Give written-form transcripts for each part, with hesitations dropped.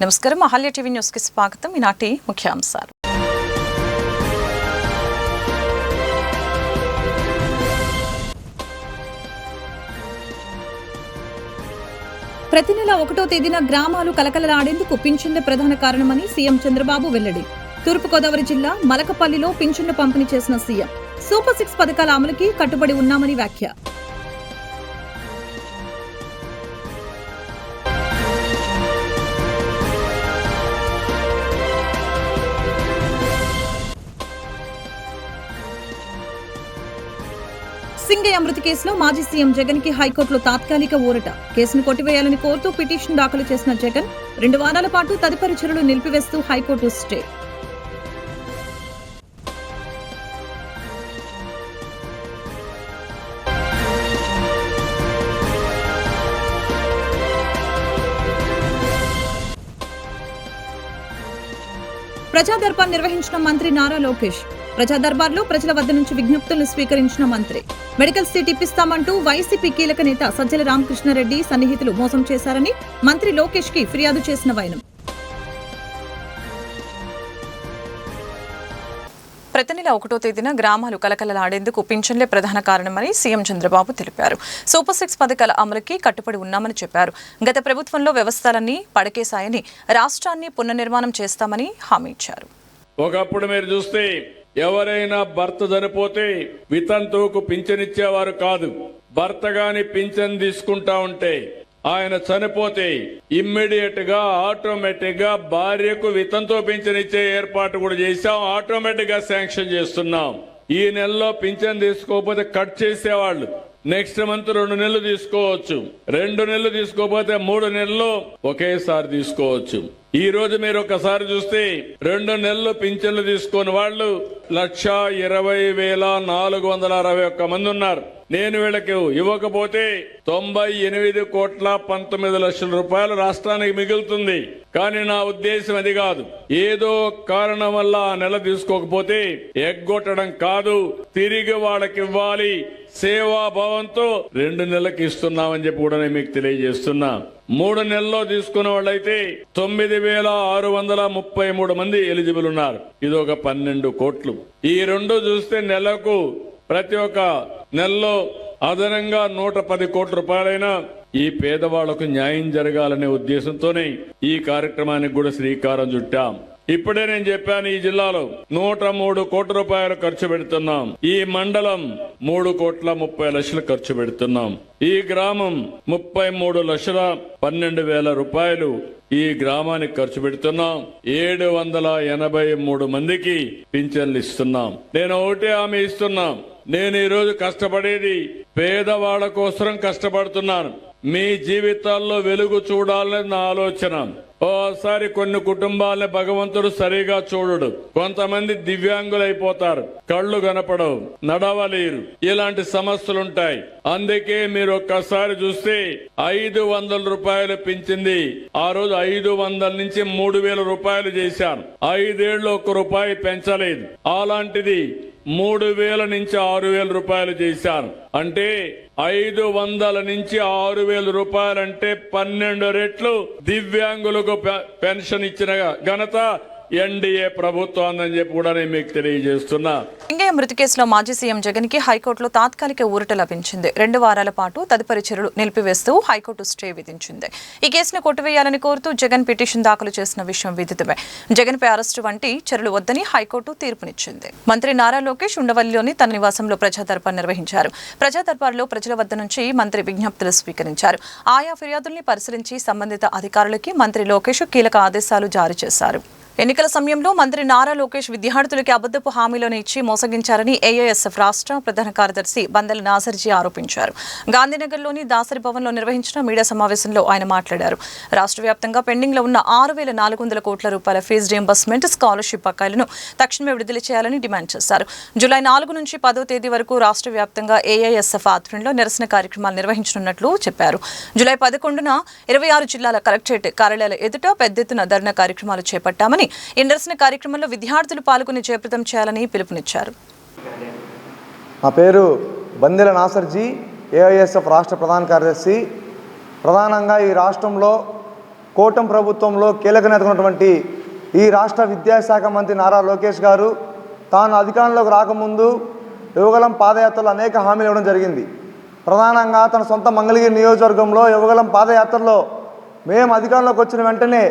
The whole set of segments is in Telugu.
నమస్కారం, అహల్య టీవీ న్యూస్ కి స్వాగతం. ఈనాటి ముఖ్యాంశాలు. ప్రతి నెల 1వ తేదీన గ్రామాలు కలకలలాడేందుకు పింఛన్ల ప్రధాన కారణమని సీఎం చంద్రబాబు వెల్లడి. తూర్పుగోదావరి జిల్లా మలకపల్లిలో పింఛన్లు పంపిణీ చేసిన సీఎం సూపర్ 6 పథకాల అమలుకి కట్టుబడి ఉన్నామని వ్యాఖ్య. సింగయ్య మృతి కేసులో మాజీ సీఎం జగన్ కి హైకోర్టులో తాత్కాలిక ఊరట. కేసును కొట్టివేయాలని కోరుతూ పిటిషన్ దాఖలు చేసిన జగన్ 2 వారాల పాటు తదుపరి చర్యలు నిలిపివేస్తూ హైకోర్టు స్టే. ప్రజా దర్బార్ నిర్వహించిన మంత్రి నారా లోకేష్. ప్రజా దర్బార్లో ప్రజల వద్ద నుంచి విజ్ఞప్తులను స్వీకరించిన మంత్రి మెడికల్ సీట్ ఇప్పిస్తామంటూ వైసీపీ కీలక నేత సజ్జల రామకృష్ణారెడ్డి సన్నిహితులు మోసం చేశారని మంత్రి లోకేష్ కి ఫిర్యాదు చేసిన వైనం. ప్రతి నెల 1వ తేదీన గ్రామాలు కలకలలాడేందుకు పింఛన్లే ప్రధాన కారణమని సీఎం చంద్రబాబు తెలిపారు. సూపర్ 6 పథకాల అమలుకి కట్టుబడి ఉన్నామని చెప్పారు. గత ప్రభుత్వంలో వ్యవస్థలన్నీ పడకేశాయని, రాష్ట్రాన్ని పునర్నిర్మాణం చేస్తామని హామీ ఇచ్చారు. ఒకప్పుడు మీరు చూస్తే ఎవరైనా భర్త చనిపోతే వితంతువుకు పింఛనిచ్చేవారు కాదు. భర్త గాని పింఛన్ తీసుకుంటా ఉంటే ఆయన చనిపోతే ఇమ్మీడియట్ గా ఆటోమేటిక్ గా భార్యకు వితంతు పింఛన్ ఇచ్చే ఏర్పాటు కూడా చేశాం. ఆటోమేటిక్ గా శాంక్షన్ చేస్తున్నాం. ఈ నెలలో పింఛన్ తీసుకోకపోతే కట్ చేసేవాళ్ళు నెక్స్ట్ మంత్ 2 నెలలు తీసుకోవచ్చు. 2 నెలలు తీసుకోకపోతే 3 నెలలు ఒకేసారి తీసుకోవచ్చు. ఈ రోజు మీరు ఒకసారి చూస్తే 2 నెలలు పింఛన్లు తీసుకుని వాళ్ళు 1,20,461 మంది ఉన్నారు. నేను వీళ్ళకి ఇవ్వకపోతే 98,19,00,000 రూపాయలు రాష్ట్రానికి మిగులుతుంది. కానీ నా ఉద్దేశం అది కాదు. ఏదో కారణం వల్ల ఆ నెల తీసుకోకపోతే ఎగ్గొట్టడం కాదు, తిరిగి వాళ్ళకి ఇవ్వాలి. సేవాభావంతో 2 నెలలకు ఇస్తున్నామని చెప్పి కూడా నేను మీకు తెలియజేస్తున్నా. 3 నెలల్లో తీసుకున్న వాళ్ళైతే 9,633 మంది ఎలిజిబుల్ ఉన్నారు. ఇది ఒక 12 కోట్లు. ఈ 2 చూస్తే నెలకు ప్రతి ఒక్క నెలలో అదనంగా 110 కోట్ల రూపాయలైనా ఈ పేదవాళ్లకు న్యాయం జరగాలనే ఉద్దేశంతోనే ఈ కార్యక్రమానికి కూడా శ్రీకారం చుట్టాం. ఇప్పుడే నేను చెప్పాను, ఈ జిల్లాలో 103 కోట్ల రూపాయలు ఖర్చు పెడుతున్నాం. ఈ మండలం 3,30,00,000 ఖర్చు పెడుతున్నాం. ఈ గ్రామం 33,12,000 రూపాయలు ఈ గ్రామానికి ఖర్చు పెడుతున్నాం. 783 మందికి పింఛన్లు ఇస్తున్నాం. నేను ఒకటే హామీ ఇస్తున్నాం, నేను ఈరోజు కష్టపడేది పేదవాళ్ల కోసం కష్టపడుతున్నాను. మీ జీవితాల్లో వెలుగు చూడాలని నా ఆలోచన. ఓసారి కొన్ని కుటుంబాలని భగవంతుడు సరిగా చూడడు. కొంతమంది దివ్యాంగులైపోతారు, కళ్ళు కనపడవు, నడవలేరు, ఇలాంటి సమస్యలుంటాయి. అందుకే మీరు ఒక్కసారి చూస్తే 500 రూపాయలు పెంచింది. ఆ రోజు 500 నుంచి 3,000 రూపాయలు చేశాను. 5 ఏళ్లు 1 రూపాయి పెంచలేదు. అలాంటిది 3,000 నుంచి 6,000 రూపాయలు చేశాను. అంటే 500 నుంచి 6,000 రూపాయలంటే 12 రెట్లు దివ్యాంగులకు పెన్షన్ ఇచ్చిన ఘనత ఎన్డీఏ ప్రభుత్వం అని చెప్పి కూడా నేను మీకు తెలియజేస్తున్నా. సింగయ్య మృతి కేసులో మాజీ సీఎం జగన్ కి హైకోర్టులో తాత్కాలిక ఊరట లభించింది. 2 వారాల పాటు తదుపరి చర్యలు నిలిపివేస్తూ హైకోర్టు స్టే విధించింది. ఈ కేసును కొట్టివేయాలని కోరుతూ జగన్ పిటిషన్ దాఖలు చేసిన విషయం విదితమే. జగన్ పై అరెస్టు వంటి చర్యలు వద్దని హైకోర్టు తీర్పునిచ్చింది. మంత్రి నారా లోకేష్ ఉండవల్లిలోని తన నివాసంలో ప్రజా దర్బార్ నిర్వహించారు. ప్రజా దర్బార్లో ప్రజల వద్ద నుంచి మంత్రి విజ్ఞప్తులు స్వీకరించారు. ఆయా ఫిర్యాదుల్ని పరిశీలించి సంబంధిత అధికారులకి మంత్రి లోకేష్ కీలక ఆదేశాలు జారీ చేశారు. ఎన్నికల సమయంలో మంత్రి నారా లోకేష్ విద్యార్థులకి అబద్ధపు హామీలను ఇచ్చి మోసగించారని ఏఐఎస్ఎఫ్ రాష్ట్ర ప్రధాన కార్యదర్శి బందెల నాసర్జీ ఆరోపించారు. గాంధీనగర్లోని దాసరి భవన్లో నిర్వహించిన మీడియా సమావేశంలో ఆయన మాట్లాడారు. రాష్ట్ర వ్యాప్తంగా పెండింగ్ లో ఉన్న 6,400 కోట్ల రూపాయల ఫీజు రీయింబర్స్మెంట్, స్కాలర్షిప్ బకాయిలను తక్షణమే విడుదల చేయాలని డిమాండ్ చేశారు. జూలై 4 నుంచి 10వ తేదీ వరకు రాష్ట్ర వ్యాప్తంగా ఏఐఎస్ఎఫ్ ఆధ్వర్యంలో నిరసన కార్యక్రమాలు నిర్వహించనున్నట్లు చెప్పారు. జూలై 11న 26 జిల్లాల కలెక్టరేట్ కార్యాలయాల ఎదుట పెద్ద ఎత్తున ధర్నా కార్యక్రమాలు చేపట్టామని, ఈ నిరసన కార్యక్రమంలో విద్యార్థులు పాల్గొని జయప్రదం చేయాలని పిలుపునిచ్చారు. నా పేరు బందెల నాసర్జీ, ఏఐఎస్ఎఫ్ రాష్ట్ర ప్రధాన కార్యదర్శి. ప్రధానంగా ఈ రాష్ట్రంలో కూటమి ప్రభుత్వంలో కీలక నేతగా ఉన్నటువంటి ఈ రాష్ట్ర విద్యాశాఖ మంత్రి నారా లోకేష్ గారు తాను అధికారంలోకి రాకముందు యువగలం పాదయాత్రలో అనేక హామీలు ఇవ్వడం జరిగింది. ప్రధానంగా తన సొంత మంగళగిరి నియోజకవర్గంలో యువగలం పాదయాత్రలో మేము అధికారంలోకి వచ్చిన వెంటనే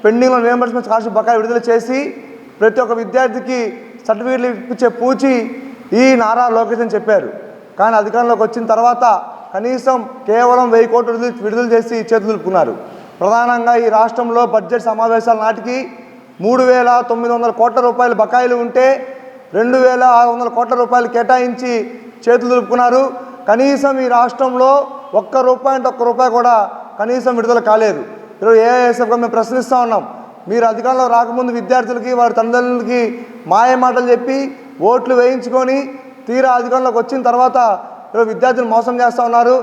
పెండింగ్లో రియంబర్స్మెంట్ స్కాలర్షిప్ బకాయి విడుదల చేసి ప్రతి ఒక్క విద్యార్థికి సర్టిఫికేట్లు ఇప్పించే పూచి ఈ నారా లోకేష్ అని చెప్పారు. కానీ అధికారంలోకి వచ్చిన తర్వాత కనీసం కేవలం 1000 కోట్లు విడుదల చేసి చేతులు దులుపుకున్నారు. ప్రధానంగా ఈ రాష్ట్రంలో బడ్జెట్ సమావేశాల నాటికి 3,900 కోట్ల రూపాయల బకాయిలు ఉంటే 2,600 కోట్ల రూపాయలు కేటాయించి చేతులు దులుపుకున్నారు. కనీసం ఈ రాష్ట్రంలో ఒక్క రూపాయి కూడా కనీసం విడుదల కాలేదు. ఈరోజు ఏఐఎస్ఎఫ్గా మేము ప్రశ్నిస్తూ ఉన్నాం. మీరు అధికారంలో రాకముందు విద్యార్థులకి వారి తల్లిదండ్రులకి మాయ మాటలు చెప్పి ఓట్లు వేయించుకొని తీరా అధికారంలోకి వచ్చిన తర్వాత ఈరోజు విద్యార్థులు మోసం చేస్తూ ఉన్నారు.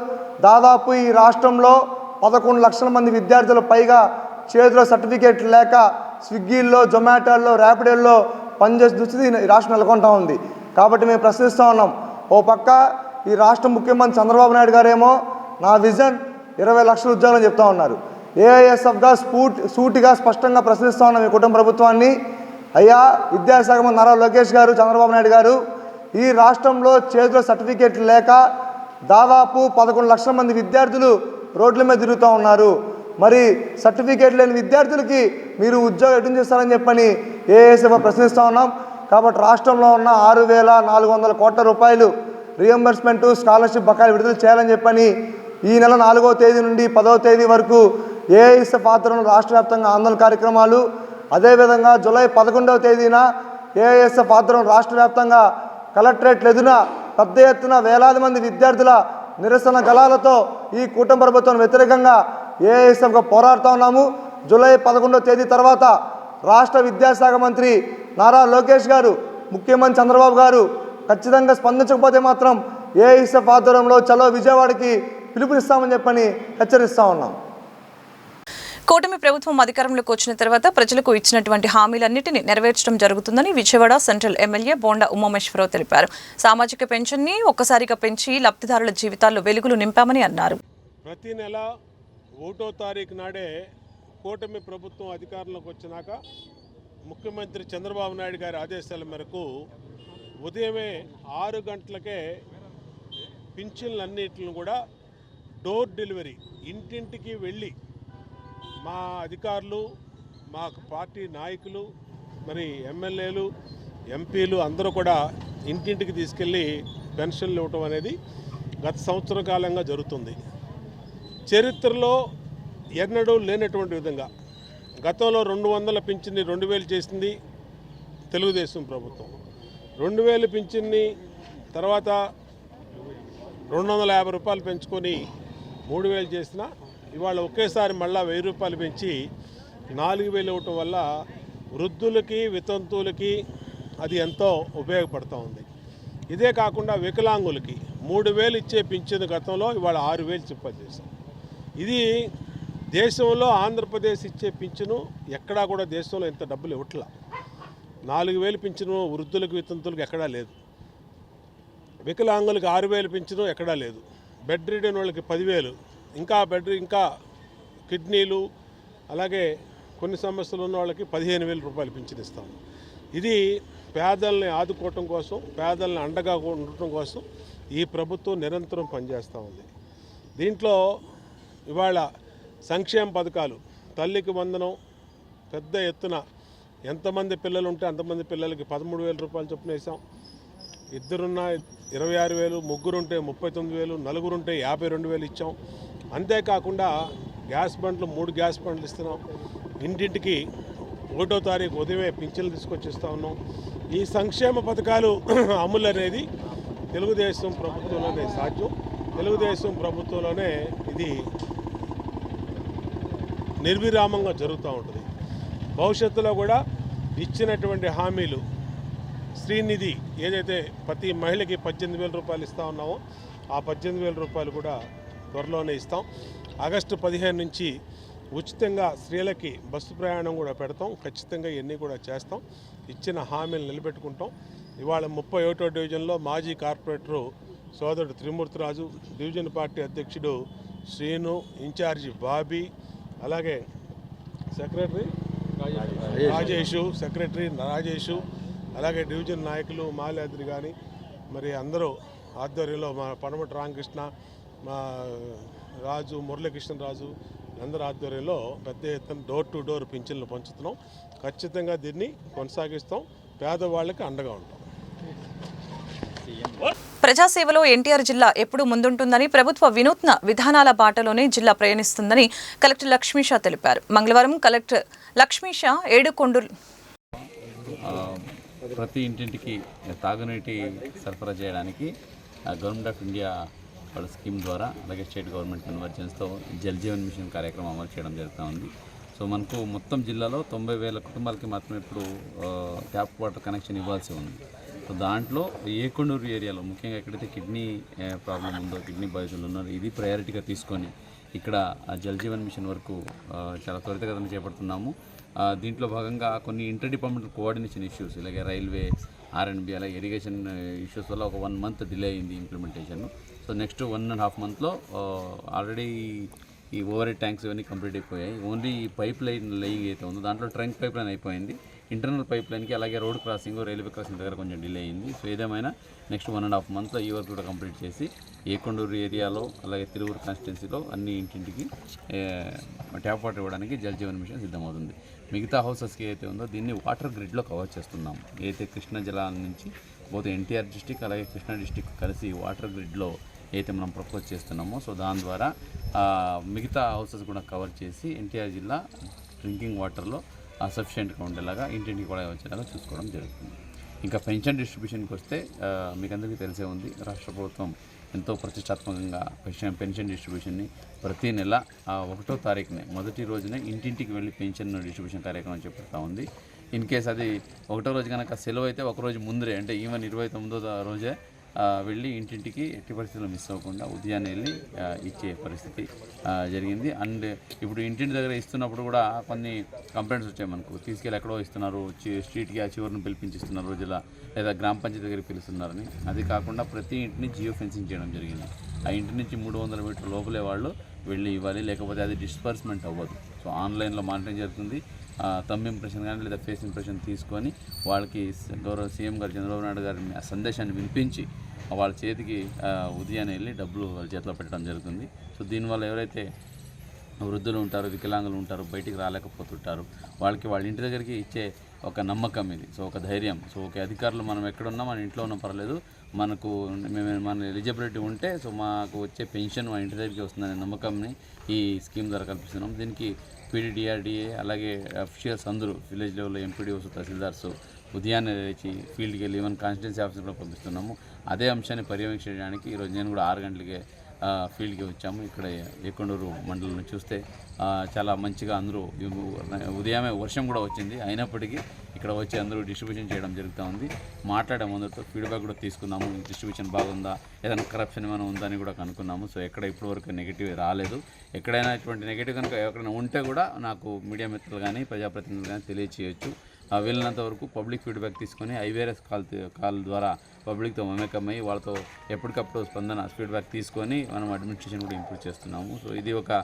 దాదాపు ఈ రాష్ట్రంలో 11 లక్షల మంది విద్యార్థులు పైగా చేతిలో సర్టిఫికేట్లు లేక స్విగ్గీల్లో, జొమాటోల్లో, ర్యాపిడోల్లో పనిచేసే దుస్థితి ఈ రాష్ట్రం నెలకొంటూ ఉంది. కాబట్టి మేము ప్రశ్నిస్తూ ఉన్నాం. ఓ పక్క ఈ రాష్ట్ర ముఖ్యమంత్రి చంద్రబాబు నాయుడు గారేమో నా విజన్ 20 లక్షల ఉద్యోగాలు చెప్తా ఉన్నారు. ఏఐఎస్ఎఫ్గా సూటిగా స్పష్టంగా ప్రశ్నిస్తూ ఉన్నాం ఈ కుటుంబ ప్రభుత్వాన్ని. అయ్యా విద్యాశాఖ మంత్రి నారా లోకేష్ గారు, చంద్రబాబు నాయుడు గారు, ఈ రాష్ట్రంలో చేతిలో సర్టిఫికేట్లు లేక దాదాపు 11 లక్షల మంది విద్యార్థులు రోడ్ల మీద తిరుగుతూ ఉన్నారు. మరి సర్టిఫికేట్ లేని విద్యార్థులకి మీరు ఉద్యోగం ఎటు చేస్తారని చెప్పని ఏఐఎస్ఎఫ్ ప్రశ్నిస్తూ ఉన్నాం. కాబట్టి రాష్ట్రంలో ఉన్న 6,400 కోట్ల రూపాయలు రియంబర్స్మెంటు స్కాలర్షిప్ బకాయిలు విడుదల చేయాలని చెప్పని ఈ నెల 4వ తేదీ నుండి 10వ తేదీ వరకు ఏఐఎస్ఎఫ్ ఆధ్వర్యంలో రాష్ట్ర వ్యాప్తంగా ఆందోళన కార్యక్రమాలు, అదేవిధంగా జూలై 11వ తేదీన ఏఐఎస్ఎఫ్ ఆధ్వర్యంలో రాష్ట్ర వ్యాప్తంగా కలెక్టరేట్ల ఎదున పెద్ద ఎత్తున వేలాది మంది విద్యార్థుల నిరసన గళాలతో ఈ కూటమి ప్రభుత్వం వ్యతిరేకంగా ఏఐఎస్ఎఫ్గా పోరాడుతూ ఉన్నాము. జూలై 11వ తేదీ తర్వాత రాష్ట్ర విద్యాశాఖ మంత్రి నారా లోకేష్ గారు, ముఖ్యమంత్రి చంద్రబాబు గారు ఖచ్చితంగా స్పందించకపోతే మాత్రం ఏఐఎస్ఎఫ్ ఆధ్వర్యంలో చలో విజయవాడకి పిలుపునిస్తామని చెప్పని హెచ్చరిస్తూ ఉన్నాం. కూటమి ప్రభుత్వం అధికారంలోకి వచ్చిన తర్వాత ప్రజలకు ఇచ్చినటువంటి హామీలన్నింటినీ నెరవేర్చడం జరుగుతుందని విజయవాడ సెంట్రల్ ఎమ్మెల్యే బోండా ఉమామేశ్వరరావు తెలిపారు. సామాజిక పెన్షన్ని ఒక్కసారిగా పెంచి లబ్ధిదారుల జీవితాల్లో వెలుగులు నింపామని అన్నారు. ప్రతి నెల 1వ తారీఖు నాడే కూటమి ప్రభుత్వం అధికారంలోకి వచ్చినాక ముఖ్యమంత్రి చంద్రబాబు నాయుడు గారి ఆదేశాల మేరకు ఉదయమే 6 గంటలకే పింఛన్లన్నిటిని కూడా డోర్ డెలివరీ ఇంటింటికి వెళ్ళి మా అధికారులు, మా పార్టీ నాయకులు, మరి ఎమ్మెల్యేలు, ఎంపీలు అందరూ కూడా ఇంటింటికి తీసుకెళ్ళి పెన్షన్లు ఇవ్వటం అనేది గత సంవత్సర కాలంగా జరుగుతుంది. చరిత్రలో ఎన్నడూ లేనటువంటి విధంగా గతంలో 200 పింఛన్ని 2,000 చేసింది తెలుగుదేశం ప్రభుత్వం. 2,000 పింఛన్ని తర్వాత 250 రూపాయలు పెంచుకొని 3,000 చేసిన ఇవాళ ఒకేసారి మళ్ళీ 1,000 రూపాయలు పెంచి 4,000 ఇవ్వటం వల్ల వృద్ధులకి, వితంతువులకి అది ఎంతో ఉపయోగపడుతూ ఉంది. ఇదే కాకుండా వికలాంగులకి 3,000 ఇచ్చే పింఛను గతంలో ఇవాళ 6,000 చెప్పని చేశాం. ఇది దేశంలో ఆంధ్రప్రదేశ్ ఇచ్చే పింఛను ఎక్కడా కూడా దేశంలో ఇంత డబ్బులు ఇవ్వట్లా. 4,000 పింఛను వృద్ధులకు, వితంతులకు ఎక్కడా లేదు. వికలాంగులకు 6,000 పింఛను ఎక్కడా లేదు. బెడ్ రిడెన్ వాళ్ళకి 10,000, ఇంకా కిడ్నీలు అలాగే కొన్ని సమస్యలు ఉన్న వాళ్ళకి 15,000 రూపాయలు పింఛను ఇస్తాం. ఇది పేదల్ని ఆదుకోవటం కోసం, పేదల్ని అండగా ఉండటం కోసం ఈ ప్రభుత్వం నిరంతరం పనిచేస్తూ ఉంది. దీంట్లో ఇవాళ సంక్షేమ పథకాలు, తల్లికి వందనం పెద్ద ఎత్తున ఎంతమంది పిల్లలు ఉంటే అంతమంది పిల్లలకి 13,000 రూపాయలు చొప్పున వేసాం. ఇద్దరున్న 26,000, ముగ్గురుంటే 39,000, నలుగురుంటే 52,000 ఇచ్చాం. అంతేకాకుండా గ్యాస్ బండ్లు 3 గ్యాస్ బండ్లు ఇస్తున్నాం. ఇంటింటికి 1వ తారీఖు ఉదయమే పింఛన్లు తీసుకొచ్చి ఇస్తూ ఉన్నాం. ఈ సంక్షేమ పథకాలు అమలు అనేది తెలుగుదేశం ప్రభుత్వంలోనే సాధ్యం. తెలుగుదేశం ప్రభుత్వంలోనే ఇది నిర్విరామంగా జరుగుతూ ఉంటుంది. భవిష్యత్తులో కూడా ఇచ్చినటువంటి హామీలు శ్రీనిధి ఏదైతే ప్రతి మహిళకి 18,000 రూపాయలు ఇస్తూ ఉన్నామో ఆ 18,000 రూపాయలు కూడా త్వరలోనే ఇస్తాం. ఆగస్టు 15 నుంచి ఉచితంగా స్త్రీలకి బస్సు ప్రయాణం కూడా పెడతాం. ఖచ్చితంగా ఇవన్నీ కూడా చేస్తాం. ఇచ్చిన హామీలు నిలబెట్టుకుంటాం. ఇవాళ 31వ డివిజన్లో మాజీ కార్పొరేటరు సోదరుడు త్రిమూర్తిరాజు, డివిజన్ పార్టీ అధ్యక్షుడు శ్రీను, ఇన్ఛార్జి బాబీ, అలాగే సెక్రటరీ రాజేషు, సెక్రటరీ రాజేషు, అలాగే డివిజన్ నాయకులు మాల్యాద్రి కానీ మరి అందరూ ఆధ్వర్యంలో మా పడమటి రామకృష్ణ, మా రాజు, మురళీకృష్ణరాజు అందరి ఆధ్వర్యంలో పెద్ద ఎత్తున డోర్ టు డోర్ పింఛన్లు పంచుతున్నాం. ఖచ్చితంగా దీన్ని కొనసాగిస్తాం, పేదవాళ్ళకి అండగా ఉంటాం. ప్రజాసేవలో ఎన్టీఆర్ జిల్లా ఎప్పుడూ ముందుంటుందని, ప్రభుత్వ వినూత్న విధానాల బాటలోనే జిల్లా ప్రయాణిస్తుందని కలెక్టర్ లక్ష్మీషా తెలిపారు. మంగళవారం కలెక్టర్ లక్ష్మీషా ఏడుకొండూరు ప్రతి ఇంటింటికి తాగునీటి సరఫరా చేయడానికి గవర్నమెంట్ ఆఫ్ ఇండియా వాళ్ళ స్కీమ్ ద్వారా, అలాగే స్టేట్ గవర్నమెంట్ కన్వర్జెన్స్తో జల్ జీవన్ మిషన్ కార్యక్రమం అమలు చేయడం జరుగుతూ ఉంది. సో మనకు మొత్తం జిల్లాలో 90,000 కుటుంబాలకి మాత్రమే ఇప్పుడు ట్యాప్ వాటర్ కనెక్షన్ ఇవ్వాల్సి ఉంది. సో దాంట్లో ఏకొండూరు ఏరియాలో ముఖ్యంగా ఎక్కడైతే కిడ్నీ ప్రాబ్లం ఉందో, కిడ్నీ బాధితులు ఉన్నారో, ఇది ప్రయారిటీగా తీసుకొని ఇక్కడ జల్ జీవన్ మిషన్ వరకు చాలా త్వరితగతిన చేపడుతున్నాము. దీంట్లో భాగంగా కొన్ని ఇంటర్ డిపార్ట్మెంటల్ కోఆర్డినేషన్ ఇష్యూస్, ఇలాగే రైల్వే, R&B, అలాగే ఇరిగేషన్ ఇష్యూస్ వల్ల ఒక 1 month డిలే అయింది ఇంప్లిమెంటేషన్. సో నెక్స్ట్ 1.5 monthలో ఆల్రెడీ ఈ ఓవర్ హెడ్ ట్యాంక్స్ ఇవన్నీ కంప్లీట్ అయిపోయాయి. ఓన్లీ ఈ పైప్ లైన్ లేయింగ్ అయితే ఉందో దాంట్లో ట్రంక్ పైప్ లైన్ అయిపోయింది. ఇంటర్నల్ పైప్ లైన్కి అలాగే రోడ్ క్రాసింగ్, రైల్వే క్రాసింగ్ దగ్గర కొంచెం డిలే అయింది. సో ఏదేమైనా నెక్స్ట్ 1.5 monthలో ఈ వర్క్ కూడా కంప్లీట్ చేసి ఏకొండూరు ఏరియాలో అలాగే తిరువురు కాన్స్టిట్యున్సీలో అన్ని ఇంటింటికి ట్యాప్ వాటర్ ఇవ్వడానికి జల్ జీవన్ మిషన్ సిద్ధమవుతుంది. మిగతా హౌసెస్కి అయితే ఉందో దీన్ని వాటర్ గ్రిడ్లో కవర్ చేస్తున్నాం. ఏదైతే కృష్ణా జలాల నుంచి పోతే ఎన్టీఆర్ డిస్టిక్ అలాగే కృష్ణా డిస్టిక్ కలిసి వాటర్ గ్రిడ్లో అయితే మనం ప్రపోజ్ చేస్తున్నామో, సో దాని ద్వారా మిగతా హౌసెస్ కూడా కవర్ చేసి ఎన్టీఆర్ జిల్లా డ్రింకింగ్ వాటర్లో సఫిషియెంట్గా ఉండేలాగా ఇంటింటికి కూడా వచ్చేలాగా చూసుకోవడం జరుగుతుంది. ఇంకా పెన్షన్ డిస్ట్రిబ్యూషన్కి వస్తే మీకు అందరికీ తెలిసే ఉంది, రాష్ట్ర ప్రభుత్వం ఎంతో ప్రతిష్టాత్మకంగా పెన్షన్ డిస్ట్రిబ్యూషన్ని ప్రతి నెల 1వ తారీఖునే మొదటి రోజునే ఇంటింటికి వెళ్ళి పెన్షన్ డిస్ట్రిబ్యూషన్ కార్యక్రమం చేపడతా ఉంది. ఇన్ కేస్ అది 1వ రోజు కనుక సెలవు అయితే ఒకరోజు ముందరే, అంటే ఈవెన్ 29వ రోజే వెళ్ళి ఇంటింటికి ఎట్టి పరిస్థితుల్లో మిస్ అవ్వకుండా ఉదయాన్నే వెళ్ళి ఇచ్చే పరిస్థితి జరిగింది. అండ్ ఇప్పుడు ఇంటింటి దగ్గర ఇస్తున్నప్పుడు కూడా కొన్ని కంప్లైంట్స్ వచ్చాయి మనకు, తీసుకెళ్ళి ఎక్కడో ఇస్తున్నారు, స్ట్రీట్కి ఆ చివరిని పిలిపించిస్తున్నారు జిల్లా, లేదా గ్రామ పంచాయతీ దగ్గరికి పిలుస్తున్నారని. అది కాకుండా ప్రతి ఇంటిని జియో ఫెన్సింగ్ చేయడం జరిగింది. ఆ ఇంటి నుంచి 300 మీటర్ల లోపలే వాళ్ళు వెళ్ళి ఇవ్వాలి, లేకపోతే అది డిస్పర్స్మెంట్ అవ్వదు. సో ఆన్లైన్లో మానిటరింగ్ జరుగుతుంది. థంబ్ ఇంప్రెషన్ కానీ లేదా ఫేస్ ఇంప్రెషన్ తీసుకొని వాళ్ళకి గౌరవ సీఎం గారు చంద్రబాబు నాయుడు గారి సందేశాన్ని వినిపించి వాళ్ళ చేతికి ఉదయాన్నే వెళ్ళి డబ్బులు వాళ్ళ చేతిలో పెట్టడం జరుగుతుంది. సో దీనివల్ల ఎవరైతే వృద్ధులు ఉంటారు, వికలాంగులు ఉంటారు, బయటికి రాలేకపోతుంటారు, వాళ్ళకి వాళ్ళ ఇంటి దగ్గరికి ఇచ్చే ఒక నమ్మకం ఇది. సో ఒక ధైర్యం. సో ఒక అధికారులు మనం ఎక్కడున్నా మన ఇంట్లో ఉన్నా పర్లేదు, మనకు మన ఎలిజిబిలిటీ ఉంటే సో మాకు వచ్చే పెన్షన్ మా ఇంటి దగ్గరికి వస్తుందనే నమ్మకంని ఈ స్కీమ్ ద్వారా కల్పిస్తున్నాం. దీనికి PDDRDA అలాగే అఫీషియల్స్ అందరూ విలేజ్ లెవెల్లో ఎంపీడీఓస్, తహసీల్దార్స్ ఉదయాన్నే లేచి ఫీల్డ్కి వెళ్ళి ఈవెన్ కాన్స్టిట్యున్సీ ఆఫీస్ కూడా పంపిస్తున్నాము. అదే అంశాన్ని పర్యవేక్షించడానికి ఈరోజు నేను కూడా 6 గంటలకే ఫీల్డ్కి వచ్చాము. ఇక్కడ ఏకొండూరు మండలం చూస్తే చాలా మంచిగా అందరూ ఉదయమే వర్షం కూడా వచ్చింది, అయినప్పటికీ ఇక్కడ వచ్చి అందరూ డిస్ట్రిబ్యూషన్ చేయడం జరుగుతూ ఉంది. మాట్లాడే ముందరితో ఫీడ్బ్యాక్ కూడా తీసుకున్నాము, డిస్ట్రిబ్యూషన్ బాగుందా, ఏదైనా కరప్షన్ ఏమైనా ఉందా అని కూడా కనుక్కున్నాము. సో ఎక్కడ ఇప్పటివరకు నెగిటివ్ రాలేదు. ఎక్కడైనా ఇటువంటి నెగిటివ్ కనుక ఎక్కడైనా ఉంటే కూడా నాకు మీడియా మిత్రులు కానీ ప్రజాప్రతినిధులు కానీ తెలియచేయచ్చు. వీళ్ళనంత వరకు పబ్లిక్ ఫీడ్బ్యాక్ తీసుకొని IVRS కాల్ ద్వారా పబ్లిక్తో మమేకమై వాళ్ళతో ఎప్పటికప్పుడు స్పందన ఫీడ్బ్యాక్ తీసుకొని మనం అడ్మినిస్ట్రేషన్ కూడా ఇంప్రూవ్ చేస్తున్నాము. సో ఇది ఒక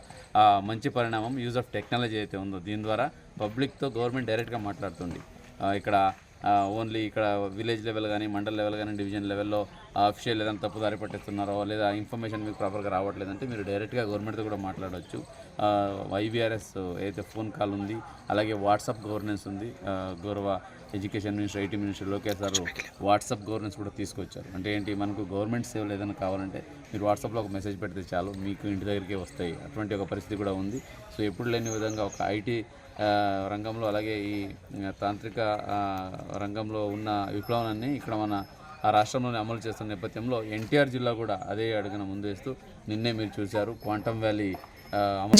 మంచి పరిణామం. యూజ్ ఆఫ్ టెక్నాలజీ అయితే ఉందో దీని ద్వారా పబ్లిక్తో గవర్నమెంట్ డైరెక్ట్గా మాట్లాడుతుంది. ఇక్కడ ఓన్లీ ఇక్కడ విలేజ్ లెవెల్ కానీ, మండల్ లెవెల్ కానీ, డివిజన్ లెవెల్లో అఫీషియల్ ఏదైనా తప్పుదారి పట్టిస్తున్నారో లేదా ఇన్ఫర్మేషన్ మీకు ప్రాపర్గా రావట్లేదంటే మీరు డైరెక్ట్గా గవర్నమెంట్తో కూడా మాట్లాడవచ్చు. IVRS అయితే ఫోన్ కాల్ ఉంది, అలాగే వాట్సాప్ గవర్నెన్స్ ఉంది. గౌరవ education minister, IT minister Lokesh గారు వాట్సాప్ గవర్నెన్స్ కూడా తీసుకొచ్చారు. అంటే ఏంటి, మనకు గవర్నమెంట్ సేవలు ఏదైనా కావాలంటే మీరు వాట్సాప్లో ఒక మెసేజ్ పెడితే చాలు, మీకు ఇంటి దగ్గరికే వస్తాయి. అటువంటి ఒక పరిస్థితి కూడా ఉంది. సో ఎప్పుడు లేని విధంగా ఒక IT రంగంలో అలాగే ఈ తాంత్రిక రంగంలో ఉన్న విప్లవాన్ని ఇక్కడ మన రాష్ట్రంలోనే అమలు చేస్తున్న నేపథ్యంలో ఎన్టీఆర్ జిల్లా కూడా అదే అడుగున ముందేస్తూ నిన్నే మీరు చూశారు క్వాంటమ్ వ్యాలీ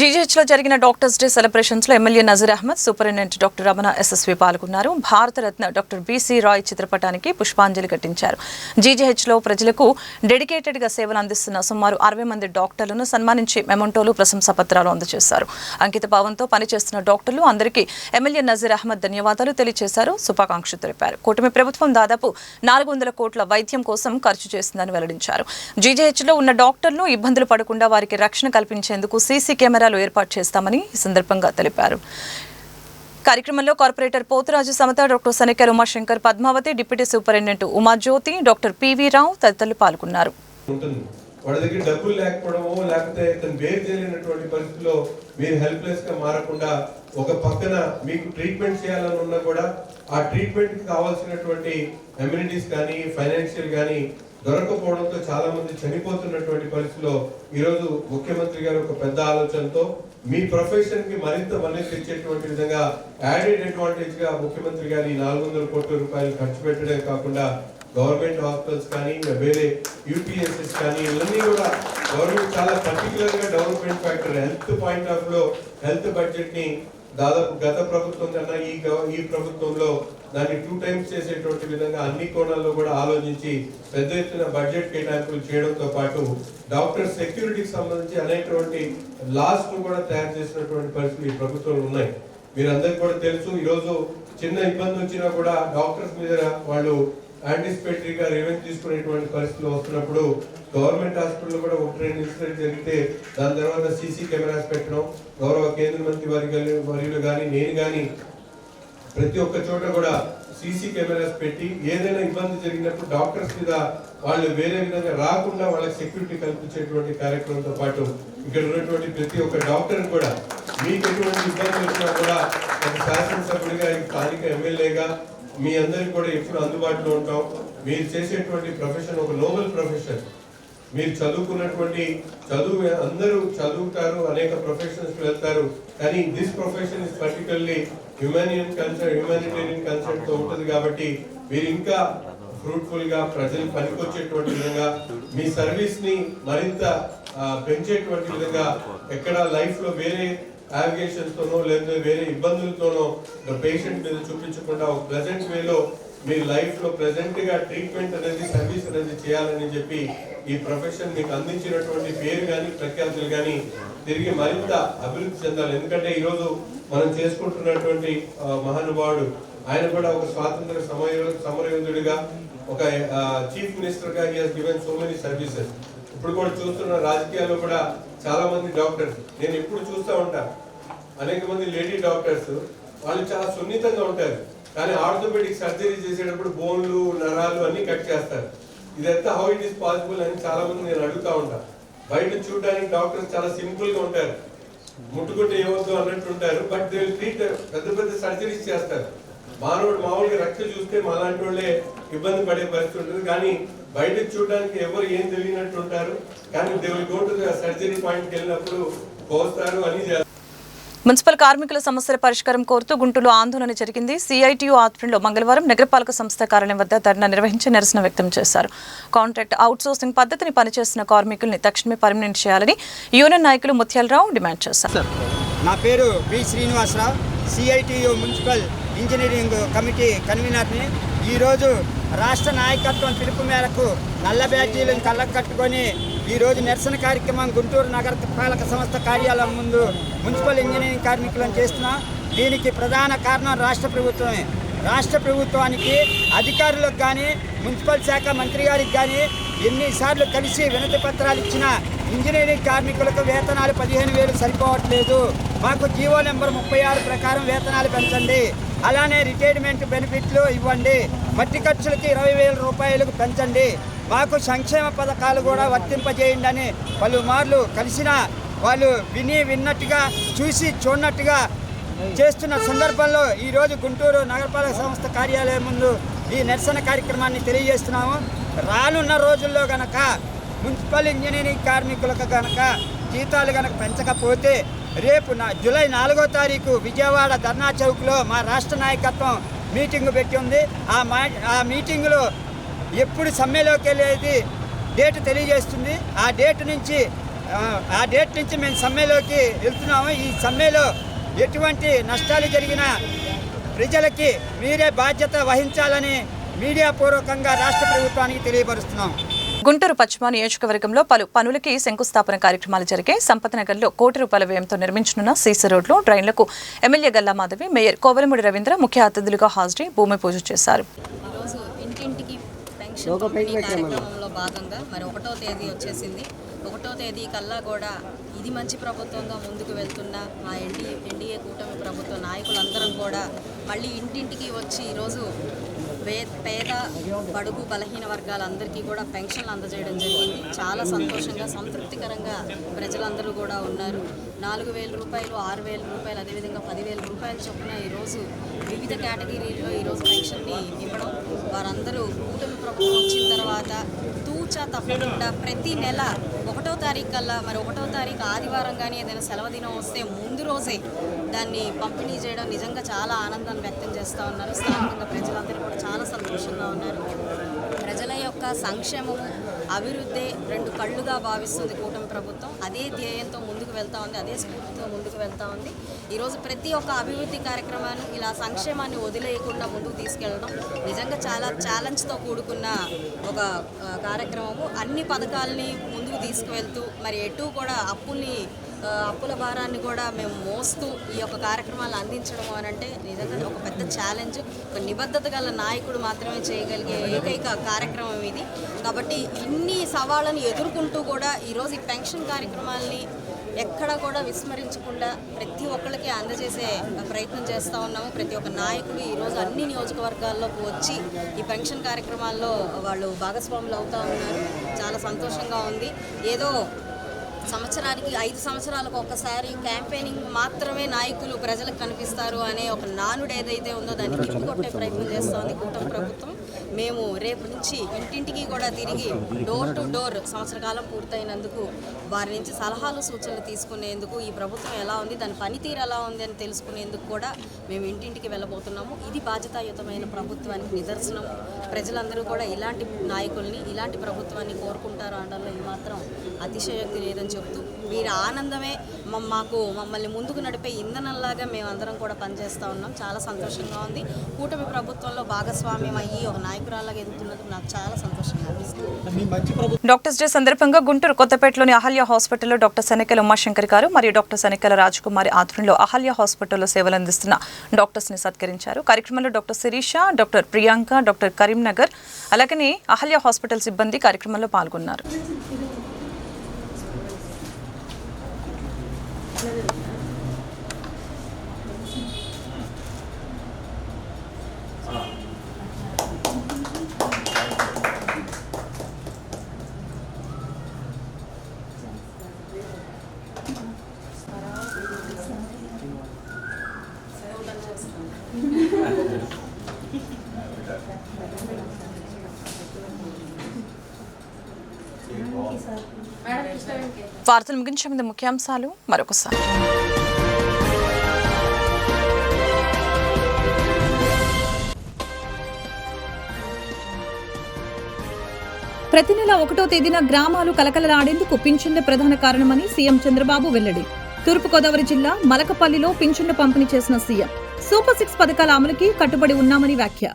జీజీహెచ్లో జరిగిన డాక్టర్స్ డే సెలబ్రేషన్స్ లో MLA Nazeer Ahmed, superintendent doctor Ramana SSV పాల్గొన్నారు. భారతరత్న డాక్టర్ BC రాయ్ చిత్రపటానికి పుష్పాంజలి ఘటించారు. జీజీహెచ్లో ప్రజలకు డెడికేటెడ్ గా సేవలు అందిస్తున్న సుమారు 60 మంది డాక్టర్లను సన్మానించి మెమంటోలు, ప్రశంసా పత్రాలు అందజేశారు. అంకిత భావంతో పనిచేస్తున్న డాక్టర్లు అందరికీ ఎమ్మెల్యే నజీర్ అహ్మద్ ధన్యవాదాలు తెలియజేశారు, శుభాకాంక్షలు తెలిపారు. కూటమి ప్రభుత్వం దాదాపు 400 కోట్ల వైద్యం కోసం ఖర్చు చేసిందని వెల్లడించారు. జీజీహెచ్లో ఉన్న డాక్టర్లు ఇబ్బందులు పడకుండా వారికి రక్షణ కల్పించేందుకు CC కెమెరాలు ఏర్పాటు చేస్తామని ఈ సందర్భంగా తెలిపారు. కార్యక్రమంలో corporator Poturaju Samatha, doctor Sanikela Umashankar, Padmavathi, deputy superintendent Umajyothi, doctor P V Rao తదితరులు పాల్గొన్నారు. వాళ్ళ దగ్గర డబ్బులు లేకపోవడమో లేకపోతే తను బేర్ చేయలేనటువంటి పరిస్థితుల్లో మీరు హెల్ప్లెస్ గా మారకుండా ఒక పక్కన మీకు ట్రీట్మెంట్ చేయాలని ఉన్నా కూడా ఆ ట్రీట్మెంట్ కి కావాల్సినటువంటి అమ్యూనిటీస్ కానీ ఫైనాన్షియల్ కానీ దొరకపోవడంతో చాలా మంది చనిపోతున్నటువంటి పరిస్థితిలో ఈరోజు ముఖ్యమంత్రి గారు ఒక పెద్ద ఆలోచనతో మీ ప్రొఫెషన్ కి మరింత మళ్ళీ తెచ్చేటువంటి విధంగా యాడెడ్ అడ్వాంటేజ్ గా ముఖ్యమంత్రి గారు ఈ 400 కోట్ల రూపాయలు ఖర్చు పెట్టడమే కాకుండా గవర్నమెంట్ హాస్పిటల్స్ కానీ వేరే యూపీఎస్ఎస్ కానీ ఇవన్నీ కూడా గవర్నమెంట్ చాలా పర్టికులర్ గా development factor health point of లో హెల్త్ బడ్జెట్ ని దాదాపు గత ప్రభుత్వం కన్నా ఈ ప్రభుత్వంలో దాన్ని 2 times చేసేటువంటి విధంగా అన్ని కోణాల్లో కూడా ఆలోచించి పెద్ద ఎత్తున బడ్జెట్ కేటాయింపులు చేయడంతో పాటు డాక్టర్ సెక్యూరిటీకి సంబంధించి అనేకటువంటి లాస్ ను కూడా తయారు చేసినటువంటి పరిస్థితులు ఈ ప్రభుత్వంలో ఉన్నాయి. మీరందరికీ కూడా తెలుసు, ఈరోజు చిన్న ఇబ్బంది వచ్చినా కూడా డాక్టర్స్ మీద వాళ్ళు యాంటిసిపేటరీగా రివెంజ్ తీసుకునేటువంటి పరిస్థితులు వస్తున్నప్పుడు గవర్నమెంట్ హాస్పిటల్ కూడా 1-2 ఇన్సిడెంట్ జరిగితే దాని తర్వాత సీసీ కెమెరాస్ పెట్టడం, గౌరవ కేంద్ర మంత్రి వర్యులు కానీ నేను కానీ ప్రతి ఒక్క చోట కూడా సీసీ కెమెరాస్ పెట్టి ఏదైనా ఇబ్బంది జరిగినప్పుడు డాక్టర్స్ మీద వాళ్ళు వేరే విధంగా రాకుండా వాళ్ళకి సెక్యూరిటీ కల్పించేటువంటి కార్యక్రమంతో పాటు ఇక్కడ ఉన్నటువంటి ప్రతి ఒక్క డాక్టర్ కూడా మీకు ఎటువంటి ఇబ్బంది వచ్చినా కూడా ఒక శాసనసభ్యుడిగా స్థానిక ఎమ్మెల్యేగా మీ అందరికి కూడా ఎప్పుడు అందుబాటులో ఉంటాం. మీరు చేసేటువంటి ప్రొఫెషన్ ఒక నోబెల్ ప్రొఫెషన్. మీరు చదువుకున్నటువంటి చదువు అందరూ చదువుతారు, అనేక ప్రొఫెషన్స్ వెళ్తారు, కానీ this profession is particularly humanitarian concept తో ఉంటుంది. కాబట్టి మీరు ఇంకా ఫ్రూట్ఫుల్ గా ప్రజలు పనికొచ్చేటువంటి విధంగా మీ సర్వీస్ ని మరింత పెంచేటువంటి విధంగా ఎక్కడ లైఫ్ లో వేరే అలిగేషన్స్ తోనో లేదా వేరే ఇబ్బందులతోనో పేషెంట్ మీద చూపించకుండా ఒక ప్రెజెంట్ వేలో మీరు లైఫ్ లో ప్రెజెంట్ గా ట్రీట్మెంట్ అనేది సర్వీస్ అనేది చేయాలని చెప్పి ఈ ప్రొఫెషన్ మీకు అందించినటువంటి పేరు కానీ ప్రఖ్యాతులు కానీ తిరిగి మరింత అభివృద్ధి చెందాలి. ఎందుకంటే ఈరోజు మనం చేసుకుంటున్నటువంటి మహానుభావుడు ఆయన కూడా ఒక స్వాతంత్ర సమరయోధుడిగా ఒక చీఫ్ మినిస్టర్ గా he has given so many services. ఇప్పుడు కూడా చూస్తున్న రాజకీయాల్లో కూడా చాలా మంది డాక్టర్స్ నేను ఎప్పుడు చూస్తూ ఉంటాను, అనేక మంది లేడీ డాక్టర్స్ వాళ్ళు చాలా సున్నితంగా ఉంటారు, కానీ ఆర్థోపెడిక్ సర్జరీ చేసేటప్పుడు బోన్లు నరాలు అన్ని కట్ చేస్తారు. ఇదంతా హౌ ఇట్ ఈస్ పాసిబుల్ అని చాలా మంది నేను అడుగుతా ఉంటాను. బయట చూడడానికి డాక్టర్స్ చాలా సింపుల్ గా ఉంటారు, ముట్టుకుంటే ఏమవుతుందో అన్నట్టు ఉంటారు, బట్ దే విల్ ట్రీట్ పెద్ద పెద్ద సర్జరీస్ చేస్తారు. మామూలుగా రక్త చూస్తే మాలాంటి వాళ్ళే ఇబ్బంది పడే పరిస్థితి ఉంటుంది, కానీ బయటకు చూడడానికి ఎవరు ఏం తెలియనట్టు ఉంటారు, కానీ they will go to the surgery పాయింట్కి వెళ్ళినప్పుడు కోస్తారు అని చేస్తారు. మున్సిపల్ కార్మికుల సమస్యల పరిష్కారం కోరుతూ గుంటూరులో ఆందోళన జరిగింది. సిఐటియు ఆధ్వర్యంలో మంగళవారం నగరపాలక సంస్థ కార్యాలయం వద్ద ధర్నా నిర్వహించి నిరసన వ్యక్తం చేశారు. కాంట్రాక్ట్ అవుట్సోర్సింగ్ పద్ధతిని పనిచేస్తున్న కార్మికుల్ని తక్షణమే పర్మనెంట్ చేయాలని యూనియన్ నాయకులు ముత్యాలరావు డిమాండ్ చేశారు. నా పేరు B Srinivasarao, CITU municipal engineering committee కన్వీనర్ని. ఈరోజు రాష్ట్ర నాయకత్వం పిలుపు మేరకు నల్ల బ్యాడ్జీలను కళ్ళకు కట్టుకొని ఈరోజు నిరసన కార్యక్రమం గుంటూరు నగరపాలక సంస్థ కార్యాలయం ముందు మున్సిపల్ ఇంజనీరింగ్ కార్మికులను చేస్తున్నాం. దీనికి ప్రధాన కారణం రాష్ట్ర ప్రభుత్వమే. రాష్ట్ర ప్రభుత్వానికి అధికారులకు కానీ మున్సిపల్ శాఖ మంత్రి గారికి కానీ ఎన్నిసార్లు కలిసి వినతి పత్రాలు ఇచ్చినా ఇంజనీరింగ్ కార్మికులకు వేతనాలు 15,000 సరిపోవట్లేదు. మాకు జీవో నెంబర్ 36 ప్రకారం వేతనాలు పెంచండి, అలానే రిటైర్మెంట్ బెనిఫిట్లు ఇవ్వండి, మట్టి ఖర్చులకి 20,000 రూపాయలకు పెంచండి, మాకు సంక్షేమ పథకాలు కూడా వర్తింపజేయండి అని పలుమార్లు కలిసినా వాళ్ళు విన్నట్టుగా చూసి చూడనట్టుగా చేస్తున్న సందర్భంలో ఈరోజు గుంటూరు నగరపాలక సంస్థ కార్యాలయం ముందు ఈ నిరసన కార్యక్రమాన్ని తెలియజేస్తున్నాము. రానున్న రోజుల్లో గనక మున్సిపల్ ఇంజనీరింగ్ కార్మికులకు గనక జీతాలు గనక పెంచకపోతే రేపు జూలై 4వ తారీఖు విజయవాడ ధర్నా చౌక్లో మా రాష్ట్ర నాయకత్వం మీటింగు పెట్టి ఉంది. ఆ మీటింగులో ఎప్పుడు సమ్మెలోకి వెళ్ళేది డేట్ తెలియజేస్తుంది. ఆ డేట్ నుంచి మేము సమ్మెలోకి వెళ్తున్నాము. ఈ సమ్మెలో ఎటువంటి నష్టాలు జరిగినా ప్రజలకి మీరే బాధ్యత వహించాలని మీడియా పూర్వకంగా రాష్ట్ర ప్రభుత్వానికి తెలియపరుస్తున్నాం. గుంటూరు పశ్చిమ నియోజకవర్గంలో పలు పనులకి శంకుస్థాపన కార్యక్రమాలు జరిగాయి. సంపతనగర్లో ₹1 కోటి వ్యయంతో నిర్మించనున్న సీసీ రోడ్లు, డ్రైన్లకు ఎమ్మెల్యే గల్లా మాధవి, మేయర్ కోవెలమూడి రవీంద్ర ముఖ్య అతిథులుగా హాజరై భూమి పూజ చేశారు. ఇంటింటికి పెన్షన్ పంపిణీ కార్యక్రమంలో భాగంగా మరి 1వ తేదీ వచ్చేసింది. 1వ తేదీ కల్లా కూడా ఇది మంచి ప్రభుత్వంగా ముందుకు వెళ్తున్న మా ఎన్డీఏ కూటమి ప్రభుత్వ నాయకులందరం కూడా మళ్ళీ ఇంటింటికి వచ్చి ఈరోజు పేద బడుగు బలహీన వర్గాలందరికీ కూడా పెన్షన్లు అందజేయడం జరిగింది. చాలా సంతోషంగా సంతృప్తికరంగా ప్రజలందరూ కూడా ఉన్నారు. 4,000 రూపాయలు, 6,000 రూపాయలు, అదేవిధంగా 10,000 రూపాయల చొప్పున ఈరోజు వివిధ కేటగిరీల్లో ఈరోజు పెన్షన్ని ఇవ్వడం, వారందరూ కూటమి ప్రభుత్వం వచ్చిన తర్వాత తూచా తప్పకుండా ప్రతి నెల 1వ తారీఖు కల్లా, మరి 1వ తారీఖు ఆదివారం కానీ ఏదైనా సెలవు దినం వస్తే ముందు రోజే దాన్ని పంపిణీ చేయడం నిజంగా చాలా ఆనందాన్ని వ్యక్తం చేస్తూ ఉన్నారు. స్థానికంగా ప్రజలందరూ కూడా చాలా సంతోషంగా ఉన్నారు. ప్రజల యొక్క సంక్షేమము, అభివృద్ధి 2 కళ్ళుగా భావిస్తుంది కూటమి ప్రభుత్వం. అదే ధ్యేయంతో ముందుకు వెళ్తూ ఉంది, అదే స్ఫూర్తితో ముందుకు వెళ్తూ ఉంది. ఈరోజు ప్రతి ఒక్క అభివృద్ధి కార్యక్రమాన్ని ఇలా సంక్షేమాన్ని వదిలేయకుండా ముందుకు తీసుకెళ్ళడం నిజంగా చాలా ఛాలెంజ్తో కూడుకున్న ఒక కార్యక్రమము. అన్ని పథకాలని ముందుకు తీసుకువెళ్తూ మరి ఎటు కూడా అప్పుల భారాన్ని కూడా మేము మోస్తూ ఈ యొక్క కార్యక్రమాలు అందించడం అని అంటే నిజంగా ఒక పెద్ద ఛాలెంజ్. ఒక నిబద్ధత గల నాయకుడు మాత్రమే చేయగలిగే ఏకైక కార్యక్రమం ఇది. కాబట్టి ఇన్ని సవాళ్ళను ఎదుర్కొంటూ కూడా ఈరోజు ఈ పెన్షన్ కార్యక్రమాలని ఎక్కడ కూడా విస్మరించకుండా ప్రతి ఒక్కరికి అందజేసే ప్రయత్నం చేస్తూ ఉన్నాము. ప్రతి ఒక్క నాయకుడు ఈరోజు అన్ని నియోజకవర్గాల్లోకి వచ్చి ఈ పెన్షన్ కార్యక్రమాల్లో వాళ్ళు భాగస్వాములు అవుతూ ఉన్నారు. చాలా సంతోషంగా ఉంది. ఏదో సంవత్సరానికి 5 సంవత్సరాలకు ఒక్కసారి క్యాంపెయినింగ్ మాత్రమే నాయకులు ప్రజలకు కనిపిస్తారు అనే ఒక నానుడు ఏదైతే ఉందో దాన్ని తిప్పికొట్టే ప్రయత్నం చేస్తోంది కూటమి ప్రభుత్వం. మేము రేపు నుంచి ఇంటింటికి కూడా తిరిగి డోర్ టు డోర్ సంవత్సర కాలం పూర్తయినందుకు వారి నుంచి సలహాలు సూచనలు తీసుకునేందుకు, ఈ ప్రభుత్వం ఎలా ఉంది, దాని పనితీరు ఎలా ఉంది అని తెలుసుకునేందుకు కూడా మేము ఇంటింటికి వెళ్ళబోతున్నాము. ఇది బాధ్యతాయుతమైన ప్రభుత్వానికి నిదర్శనం. ప్రజలందరూ కూడా ఇలాంటి నాయకుల్ని, ఇలాంటి ప్రభుత్వాన్ని కోరుకుంటారు అనడంలో ఏమాత్రం అతిశయోక్తి లేదని చెప్తూ వీరి ఆనందమే మమ్మల్ని ముందుకు నడిపే ఇంధనంలాగా మేమందరం కూడా పనిచేస్తూ ఉన్నాం. చాలా సంతోషంగా ఉంది. కూటమి ప్రభుత్వంలో భాగస్వామ్యం అయ్యి ఒక నాయకురాలాగా ఎదుగుతున్నందుకు నాకు చాలా సంతోషంగా అనిపిస్తుంది. డాక్టర్స్ డే సందర్భంగా గుంటూరు కొత్తపేటలోని అహల్య హాస్పిటల్లో డాక్టర్ శనికెల ఉమాశంకర్ గారు మరియు డాక్టర్ శనికెల రాజకుమారి ఆధ్వర్యంలో అహల్య హాస్పిటల్లో సేవలు అందిస్తున్న డాక్టర్స్ ని సత్కరించారు. కార్యక్రమంలో doctor Sirisha, doctor Priyanka, doctor Karimnagar అలాగనే అహల్య హాస్పిటల్ సిబ్బంది కార్యక్రమంలో పాల్గొన్నారు. వార్తలు ముగించే ముందు ముఖ్యాంశాలు మరొకసారి. ప్రతి నెల 1వ తేదీన గ్రామాలు కలకలలాడేందుకు పింఛన్ల ప్రధాన కారణమని సీఎం చంద్రబాబు వెల్లడి. తూర్పుగోదావరి జిల్లా మలకపల్లిలో పింఛన్లు పంపిణీ చేసిన సీఎం సూపర్ 6 పథకాల అమలుకి కట్టుబడి ఉన్నామని వ్యాఖ్య.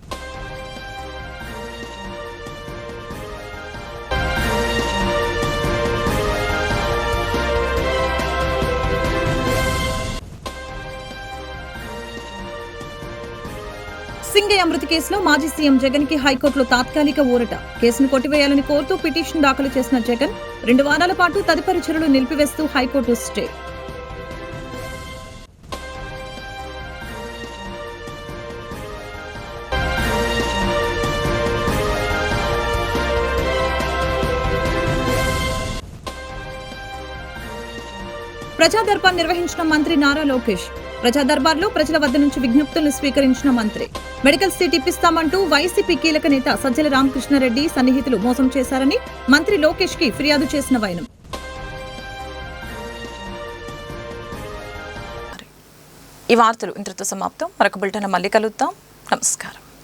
సింగయ్య మృతి కేసులో మాజీ సీఎం జగన్ కి హైకోర్టులో తాత్కాలిక ఊరట. కేసును కొట్టివేయాలని కోరుతూ పిటిషన్ దాఖలు చేసిన జగన్ 2 వారాల పాటు తదుపరి చర్యలు నిలిపివేస్తూ హైకోర్టు స్టే. ప్రజాదర్బార్ నిర్వహించిన మంత్రి నారా లోకేష్. ప్రజాదర్బార్లో ప్రజల వద్ద నుంచి విజ్ఞప్తులను స్వీకరించిన మంత్రి. మెడికల్ సీట్ ఇప్పిస్తామంటూ వైసీపీ కీలక నేత సజ్జల రామకృష్ణారెడ్డి సన్నిహితులు మోసం చేశారని మంత్రి లోకేష్ కి ఫిర్యాదు చేసిన వైనం. ఈ వార్తలు ఇంతటితో సమాప్తం. మరొక బులెటిన్ మళ్ళీ కలుద్దాం. నమస్కారం.